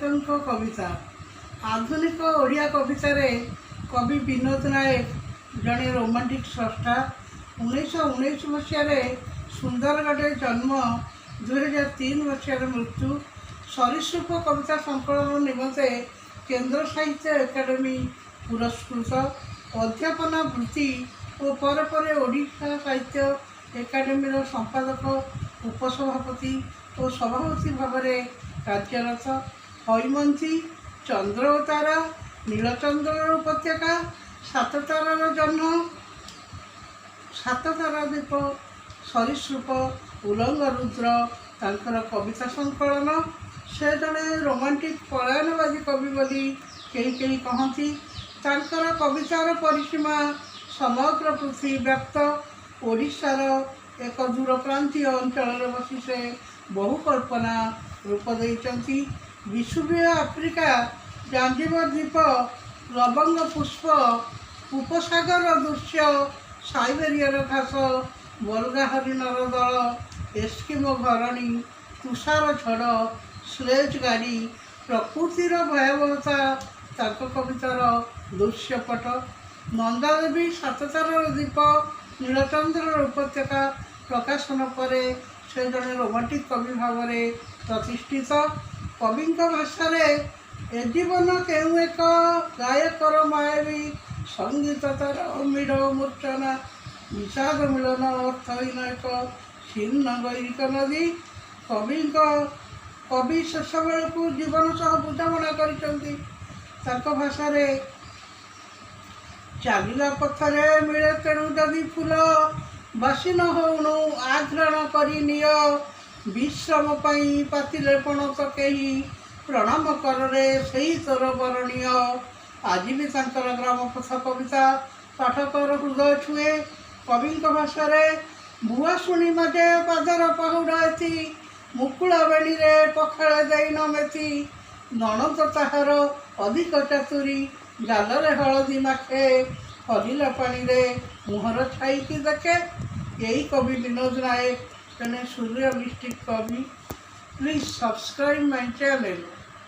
नायक कविता आधुनिक ओडिया कवितार कवि विनोद नायक जड़े रोमांटिक स्रष्टा 1919 मसीह सुंदरगढ़ जन्म 2003 मसीह मृत्यु सरीसृप कविता संकलन निमंते केंद्र साहित्य एकाडेमी पुरस्कृत अध्यापना वृत्ति और पर ओडिशा साहित्य एकाडेमी संपादक उपसभापति और सभापति भाव में कार्यरत हैमंती चंद्रतारा नीलचंद्र उपत्यका साततारार जन्म साततारा द्वीप सरीसृप उलंग रुद्र तांकर कविता संकलन से जड़े रोमांटिक पलायनवादी कवि बोली कहीं कहती तांकर कवितार परिसीमा समग्र पृथ्वी व्याप्त ओडिशार एक दूरप्रांतीय अंचल बसी से बहु कल्पना रूप देती विषुवीय आफ्रिका जांजिबर द्वीप लवंग पुष्प उपसागर दृश्य साइबेरियर घास बलगा हरिणर दल एस्किमो घरणी तुषार झड़ स्लेज गाड़ी प्रकृतिर भयावहता ताक कवितार दृश्यपट नंदादेवी साततारार द्वीप नीलचंद्र उपत्यका प्रकाशन पर से जड़े रोमांटिक कवि भाव में प्रतिष्ठित कवि भाषा ए जीवन केउ एक गायकर मायावी संगीत तार अमीर मूर्छना विषाद मिलन अर्थहीन एक छिन्न गैरिक नदी कवि शेष बेलू जीवन सह बुझामणा कर भाषा चलला पथरे मिले तेणु जदि फूल बासी न होणु आघ्राण कर विश्राम पातिले पणत कही प्रणाम करे से तोर बरणीय आज भी ग्राम पथ कविता पाठकर हृदय छुए कवि भाषा बुआ शुणी मजे पादर पहुड़ एति मुकुल बेणी पखाड़ दे न मेथी नणद ताहार अधिक चातुरी गालरे हलदी माखे हलिला पानी रे मुहर छाई देखे यही कवि विनोद नायक जने सूर्यलिस्टिक कवि प्लीज सब्सक्राइब माय चैनल।